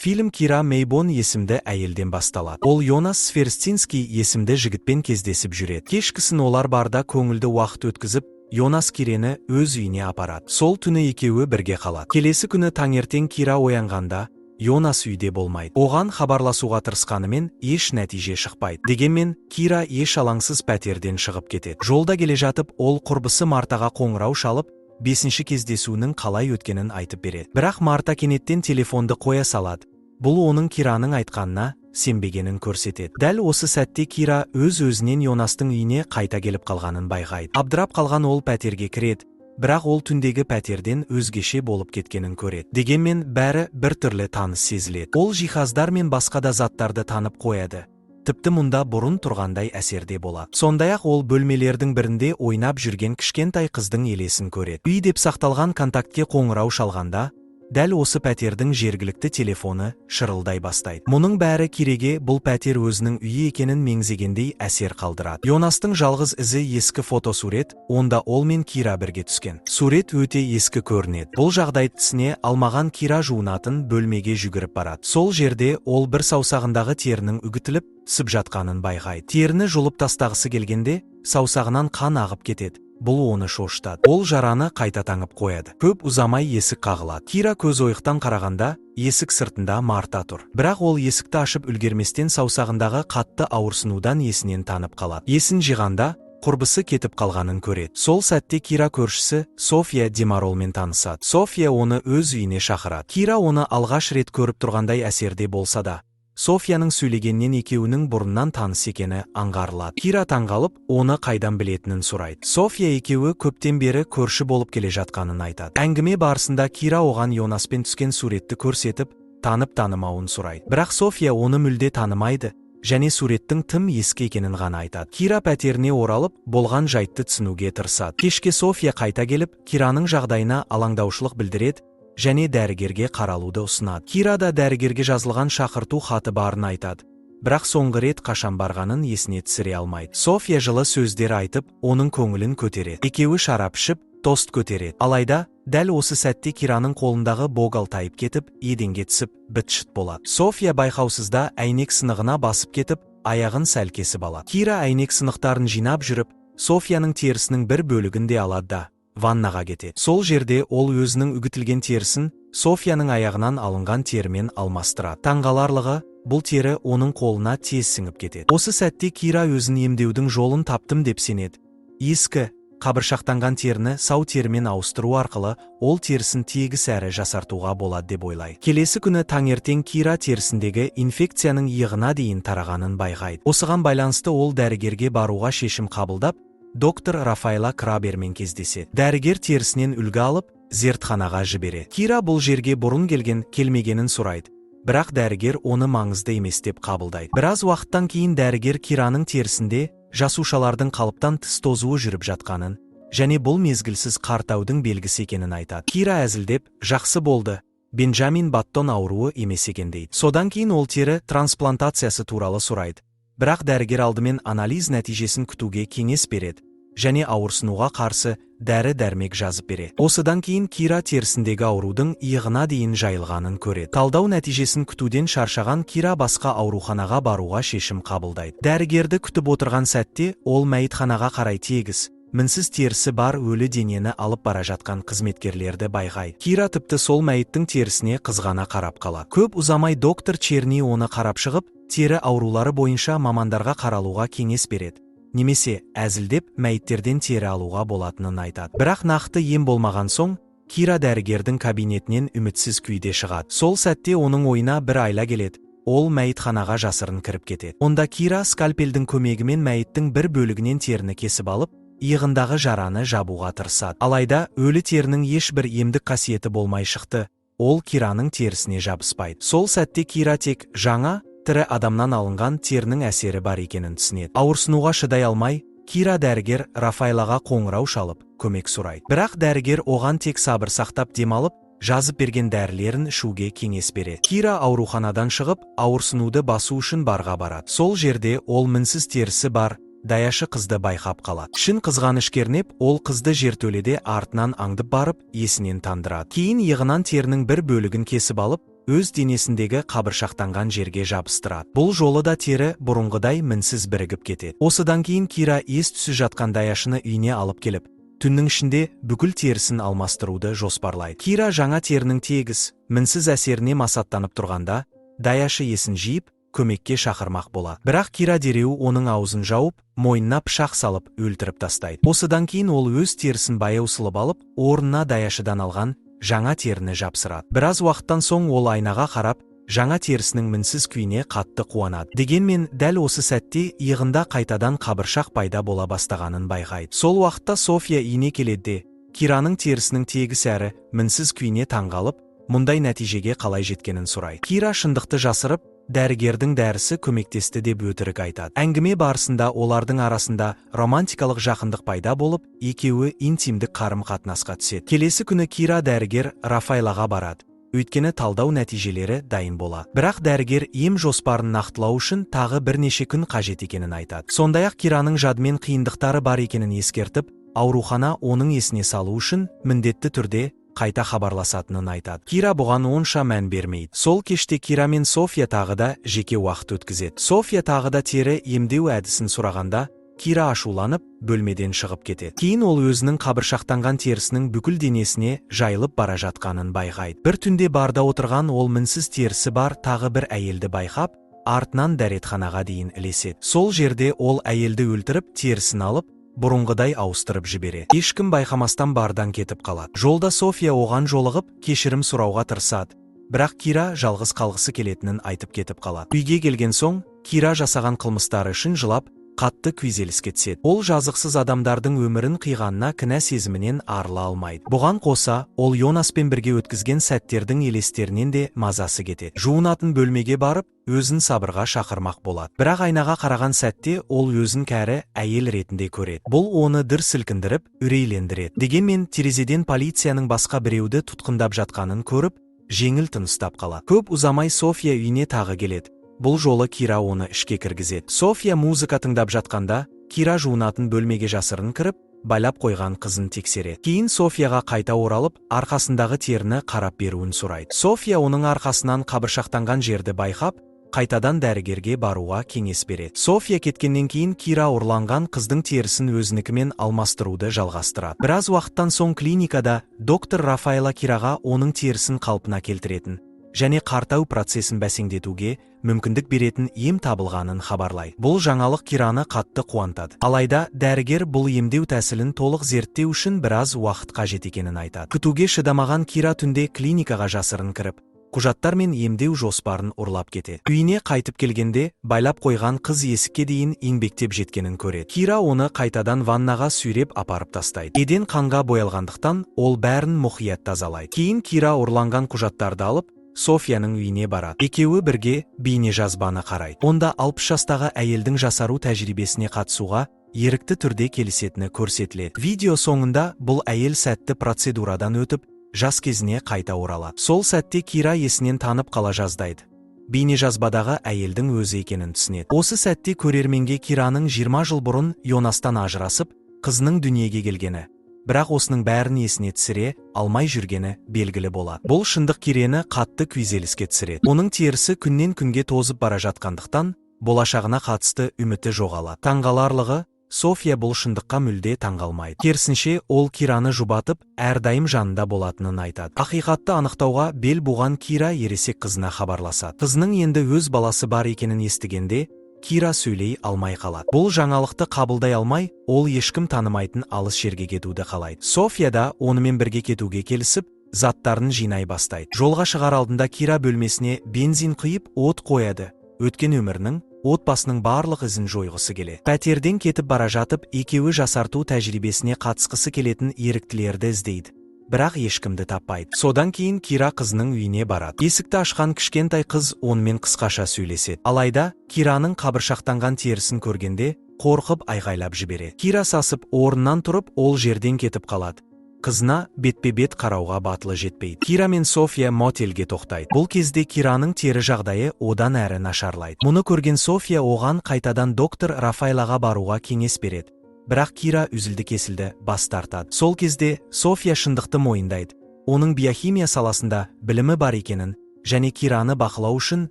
Фильм Кира Мейбон есімді әйелден басталады. Ол Йонас Сверстинский есімді жігітпен кездесіп жүреді. Кешкісін олар барда көңілді уақыт өткізіп, Йонас Кирені өз үйіне апарады. Сол түні екеуі бірге қалады. Келесі күні таңертең Кира оянғанда, Йонас үйде болмайды. Оған хабарласуға тырысқанымен еш нәтиже шықпайды. Дегенмен, Кира еш алаңсыз пәтерден шығып кетеді. Жолда келе жатып, ол құрбысы Мартаға қоңырау шалып, 5-ші кездесуінің қалай өткенін айтып береді. Бірақ Марта кенеттен телефонды қоя салады. Бұл оның Кираның айтқанына сенбегенін көрсетеді. Дәл осы сәтте Кира өз-өзінен Йонастың үйіне қайта келіп қалғанын байқайды. Абдырап қалған ол пәтерге кіреді, бірақ ол түндегі пәтерден өзгеше болып кеткенін көреді. Дегенмен бәрі бір түрлі таныс сезіледі. Ол жиһаздар мен басқа да заттарды танып қояды. Тіпті мұнда бұрын тұрғандай әсерде болады. Сондай-ақ ол бөлмелердің бірінде ойнап жүрген кішкентай қыздың елесін көреді. Үй деп сақталған контактке қоңырау шалғанда, дәл осы пәтердің жергілікті телефоны шырылдай бастайды. Мұның бәрі Киреге бұл пәтер өзінің үйі екенін меңзегендей әсер қалдырады. Йонастың жалғыз ізі ескі фотосурет, онда ол мен Кира бірге түскен. Сурет өте ескі көрінеді. Бұл жағдайды түсіне алмаған Кира жуынатын бөлмеге жүгіріп барады. Сол жерде ол бір саусағындағы терінің үгітіліп, түсіп жатқанын байқайды. Теріні жұлып тастағысы келгенде, саусағынан қан ағып кетеді. Бұл оны шошытады. Ол жараны қайта таңып қояды. Көп ұзамай есік қағылады. Кира көз ойықтан қарағанда, есік сыртында Марта тұр. Бірақ ол есікті ашып үлгерместен саусағындағы қатты ауырсынудан есінен танып қалады. Есін жиғанда, құрбысы кетіп қалғанын көреді. Сол сәтте Кира көршісі София Демаролмен танысады. София оны өз үйіне шақырады. Кира оны алғаш рет көріп тұрғандай әсерде болса да, Софияның сөйлегеннен екеуінің бұрыннан таныс екені аңғарылады. Кира таңғалып, оны қайдан білетінін сұрайды. София екеуі көптен бері көрші болып келе жатқанын айтады. Әңгіме барысында Кира оған Йонаспен түскен суретті көрсетіп, танып-танымауын сұрайды. Бірақ София оны мүлде танымайды, және суреттің тым ескі екенін ғана айтады. Кира пәтеріне оралып, болған жайтты түсінуге тырысады. Кешке София қайта келіп, Кираның жағдайына алаңдаушылық білдіреді, және дәрігерге қаралуды ұсынады. Кира да дәрігерге жазылған шақырту хаты барын айтады. Бірақ соңғы рет қашан барғанын есіне түсіре алмайды. София жылы сөздер айтып, оның көңілін көтереді. Екеуі шарап ішіп, тост көтереді. Алайда, дәл осы сәтте Кираның қолындағы богал тайып кетіп, еденге түсіп, быт-шыт болады. София байқаусызда әйнек сынығына басып кетіп, аяғын сәл кесіп алады. Кира әйнек сынықтарын жинап жүріп, Софияның терісінің бір бөлігін де алады да ваннаға кетеді. Сол жерде ол өзінің үгітілген терісін Софияның аяғынан алынған терімен алмастырады. Таңғаларлығы, бұл тері оның қолына тез сіңіп кетеді. Осы сәтте Кира өзін емдеудің жолын таптым деп сенеді. Ескі, қабыршақтанған теріні сау терімен ауыстыру арқылы ол терісін тегіс әрі жасартуға болады деп ойлайды. Келесі күні таңертең Кира терісіндегі инфекцияның иығына дейін тарағанын байқайды. Осыған байланысты ол дәрігерге баруға шешім қабылдап, доктор Рафаэла Крабермен кездеседі. Дәрігер терісінен үлгі алып, зертханаға жібереді. Кира бұл жерге бұрын келмегенін сұрайды. Бірақ дәрігер оны маңызды емес деп қабылдайды. Біраз уақыттан кейін дәрігер Кираның терісінде жасушалардың қалыптан тыс тозуы жүріп жатқанын, және бұл мезгілсіз қартаудың белгісі екенін айтады. Кира әзілдеп, жақсы болды, Бенджамин Баттон ауруы емес екен дейді. Содан кейін ол тері трансплантациясы туралы сұрайды. Бірақ дәрігер алдымен анализ нәтижесін күтуге кеңес береді, және ауырсынуға қарсы дәрі-дәрмек жазып береді. Осыдан кейін Кира терісіндегі аурудың иығына дейін жайылғанын көреді. Талдау нәтижесін күтуден шаршаған Кира басқа ауруханаға баруға шешім қабылдайды. Дәрігерді күтіп отырған сәтте, ол мәйітханаға қарай тегіс, мінсіз терісі бар өлі денені алып бара жатқан қызметкерлерді байқайды. Кира тіпті сол мәйіттің терісіне қызғана қарап қалады. Көп ұзамай доктор Черни оны қарап шығып, тері аурулары бойынша мамандарға қаралуға кеңес береді. Немесе әзілдеп мәйіттерден тері алуға болатынын айтады. Бірақ нақты ем болмаған соң, Кира дәрігердің кабинетінен үмітсіз күйде шығады. Сол сәтте оның ойына бір айла келеді. Ол мәйітханаға жасырын кіріп кетеді. Онда Кира скальпельдің көмегімен мәйіттің бір бөлігінен теріні кесіп алып, иығындағы жараны жабуға тырысады. Алайда, өлі терінің ешбір емдік қасиеті болмай шықты. Ол Кираның терісіне жабыспайды. Сол сәтте Кира тек жаңа, тірі адамнан алынған терінің әсері бар екенін түсінеді. Ауырсынуға шыдай алмай, Кира дәрігер Рафаэлаға қоңырау шалып, көмек сұрайды. Бірақ дәрігер оған тек сабыр сақтап демалып, жазып берген дәрілерін ішуге кеңес береді. Кира ауруханадан шығып, ауырсынуды басу үшін барға барады. Сол жерде ол мінсіз терісі бар даяшы қызды байқап қалады. Шын қызғаныш кернеп, ол қызды жертөледе артынан аңдып барып, есінен тандырады. Кейін иығынан терінің бір бөлігін кесіп алып, өз денесіндегі қабыршақтанған жерге жабыстырады. Бұл жолы да тері бұрынғыдай мінсіз бірігіп кетеді. Осыдан кейін Кира ес-түссіз жатқан Даяшыны үйіне алып келіп, түннің ішінде бүкіл терісін алмастыруды жоспарлайды. Кира жаңа терінің тегіс, мінсіз әсеріне масаттанып тұрғанда, Даяшы есін жиып, көмекке шақырмақ болады. Бірақ Кира дереу оның аузын жауып, мойнына пышақ салып өлтіріп тастайды. Осыдан кейін ол өз терісін баяу сылып алып, орнына Даяшыдан алған жаңа теріні жапсырады. Біраз уақыттан соң ол айнаға қарап, жаңа терісінің мінсіз күйіне қатты қуанады. Дегенмен дәл осы сәтте иығында қайтадан қабыршақ пайда бола бастағанын байқайды. Сол уақытта София үйіне келеді. Кираның терісінің тегіс әрі мінсіз күйіне таңғалып, мұндай нәтижеге қалай жеткенін сұрайды. Кира шындықты жасырып, дәрігердің дәрісі көмектесті деп өтірік айтады. Әңгіме барысында олардың арасында романтикалық жақындық пайда болып, екеуі интимдік қарым-қатынасқа түседі. Келесі күні Кира дәрігер Рафаэлаға барады. Өйткені талдау нәтижелері дайын болады. Бірақ дәрігер ем жоспарын нақтылау үшін тағы бірнеше күн қажет екенін айтады. Сондай-ақ Кираның жадымен қиындықтары бар екенін ескертіп, аурухана оның есіне салу үшін міндетті түрде қайта хабарласатынын айтады. Кира бұған онша мән бермейді. Сол кеште Кира мен София тағы да жеке уақыт өткізеді. София тағы да тері емдеу әдісін сұрағанда, Кира ашуланып, бөлмеден шығып кетеді. Кейін ол өзінің қабыршақтанған терісінің бүкіл денесіне жайылып бара жатқанын байқайды. Бір түнде барда отырған ол мінсіз терісі бар тағы бір әйелді байқап, артынан дәретханаға дейін ілеседі. Сол жерде ол әйелді өлтіріп, терісін алып, бұрынғыдай ауыстырып жібереді. Ешкім байқамастан бардан кетіп қалады. Жолда София оған жолығып, кешірім сұрауға тырысады. Бірақ Кира жалғыз қалғысы келетінін айтып кетіп қалады. Үйге келген соң, Кира жасаған қылмыстары үшін жылап, қатты күйзеліске түседі. Ол жазықсыз адамдардың өмірін қиғанына кінә сезімінен арыла алмайды. Бұған қоса, ол Йонаспен бірге өткізген сәттердің елестерінен де мазасы кетеді. Жуынатын бөлмеге барып, өзін сабырға шақырмақ болады. Бірақ айнаға қараған сәтте ол өзін кәрі әйел ретінде көреді. Бұл оны дір сілкіндіріп, үрейлендіреді. Дегенмен терезеден полицияның басқа біреуді тұтқындап жатқанын көріп, жеңіл тыныстап қалады. Көп ұзамай София үйіне тағы келеді. Бұл жолы Кира оны ішке кіргізеді. София музыка тыңдап жатқанда, Кира жуынатын бөлмеге жасырын кіріп, байлап қойған қызын тексереді. Кейін Софияға қайта оралып, арқасындағы теріні қарап беруін сұрайды. София оның арқасынан қабыршақтанған жерді байқап, қайтадан дәрігерге баруға кеңес береді. София кеткеннен кейін Кира ұрланған қыздың терісін өзінікімен алмастыруды жалғастырады. Біраз уақыттан соң клиникада доктор Рафаэла Кираға оның терісін қалпына келтіретін және қартау процесін бәсеңдетуге мүмкіндік беретін ем табылғанын хабарлайды. Бұл жаңалық Кираны қатты қуантады. Алайда дәрігер бұл емдеу тәсілін толық зерттеу үшін біраз уақыт қажет екенін айтады. Күтуге шыдамаған Кира түнде клиникаға жасырын кіріп, құжаттар мен емдеу жоспарын ұрлап кетеді. Үйіне қайтып келгенде, байлап қойған қыз есікке дейін еңбектеп жеткенін көреді. Кира оны қайтадан ваннаға сүйреп апарып тастайды. Еден қанға боялғандықтан, ол бәрін мұқият тазалайды. Кейін Кира ұрланған құжаттарды алып, Софияның үйіне барады. Екеуі бірге бейнежазбаны қарайды. Онда 60 жастағы әйелдің жасару тәжірибесіне қатысуға ерікті түрде келісетіні көрсетіледі. Видео соңында бұл әйел сәтті процедурадан өтіп, жас кезіне қайта оралады. Сол сәтте Кира есінен танып қала жаздайды. Бейнежазбадағы әйелдің өзі екенін түсінеді. Осы сәтте көрерменге Кираның 20 жыл бұрын Йонастан ажырасып, қызының дүниеге келгені, бірақ осының бәрін есіне түсіре алмай жүргені белгілі болады. Бұл шындық Кираны қатты күйзеліске түсіреді. Оның терісі күннен күнге тозып бара жатқандықтан, болашағына қатысты үміті жоғалады. Таңғаларлығы, София бұл шындыққа мүлде таңғалмайды. Керісінше, ол Кираны жұбатып, әрдайым жанында болатынын айтады. Ақиқатты анықтауға бел буған Кира ересек қызына хабарласады. Қызының енді өз баласы бар екенін естігенде, Кира сөйлей алмай қалады. Бұл жаңалықты қабылдай алмай, ол ешкім танымайтын алыс жерге кетуді қалайды. София да онымен бірге кетуге келісіп, заттарын жинай бастайды. Жолға шығар алдында Кира бөлмесіне бензин құйып, от қояды. Өткен өмірінің, отбасының барлық ізін жойғысы келеді. Пәтерден кетіп бара жатып, екеуі жасарту тәжірибесіне қатысқысы келетін еріктілерді іздейді. Бірақ ешкімді таппайды. Содан кейін Кира қызының үйіне барады. Есікті ашқан кішкентай қыз онымен қысқаша сөйлеседі. Алайда, Кираның қабыршақтанған терісін көргенде, қорқып айғайлап жібереді. Кира сасып, орнынан тұрып, ол жерден кетіп қалады. Қызына бетпе-бет қарауға батылы жетпейді. Кира мен София мотельге тоқтайды. Бұл кезде Кираның тері жағдайы одан әрі нашарлайды. Мұны көрген София оған қайтадан доктор Рафаэлаға баруға кеңес береді. Бірақ Кира үзілді-кесілді бас тартады. Сол кезде София шындықты мойындайды. Оның биохимия саласында білімі бар екенін және Кираны бақылау үшін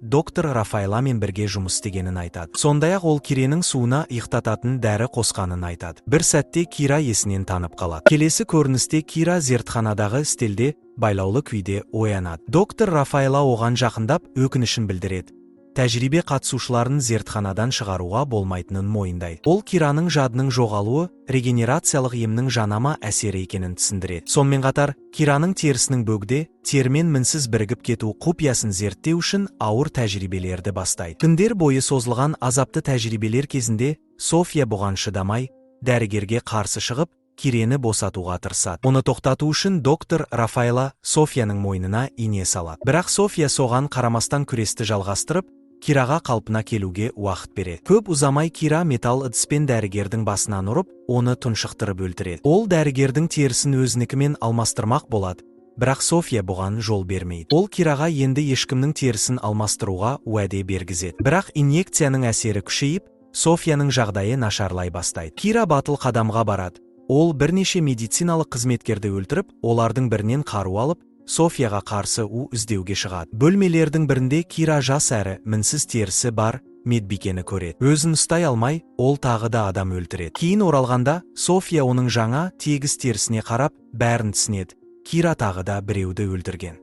доктор Рафаэламен бірге жұмыс істегенін айтады. Сондай-ақ ол Киренің суына ұйықтататын дәрі қосқанын айтады. Бір сәтте Кира есінен танып қалады. Келесі көріністе Кира зертханадағы стелде байлаулы күйде оянады. Доктор Рафаэла оған жақындап өкінішін білдіреді. Тәжірибе қатысушыларын зертханадан шығаруға болмайтынын мойындайды. Ол Кираның жадының жоғалуы регенерациялық емнің жанама әсері екенін түсіндіреді. Сонымен қатар, Кираның терісінің бөгде термен мінсіз бірігіп кету құпиясын зерттеу үшін ауыр тәжірибелерді бастайды. Күндер бойы созылған азапты тәжірибелер кезінде София бұған шыдамай, дәрігерге қарсы шығып, Кирені босатуға тырысады. Оны тоқтату үшін доктор Рафаэла Софияның мойнына ине салады. Бірақ София соған қарамастан күресті жалғастырып, Кираға қалпына келуге уақыт береді. Көп ұзамай Кира металл ыдыспен дәрігердің басынан ұрып, оны тұншықтырып өлтіреді. Ол дәрігердің терісін өзінікімен алмастырмақ болады, бірақ София бұған жол бермейді. Ол Кираға енді ешкімнің терісін алмастыруға уәде бергізеді. Бірақ инъекцияның әсері күшейіп, Софияның жағдайы нашарлай бастайды. Кира батыл қадамға барады. Ол бірнеше медициналық қызметкерді өлтіріп, олардың бірінен қару алып, Софияға қарсы іздеуге шығады. Бөлмелердің бірінде Кира жас әрі мінсіз терісі бар медбикені көреді. Өзін ұстай алмай, ол тағы да адам өлтіреді. Кейін оралғанда, София оның жаңа тегіс терісіне қарап, бәрін түсінеді. Кира тағы да біреуді өлтірген.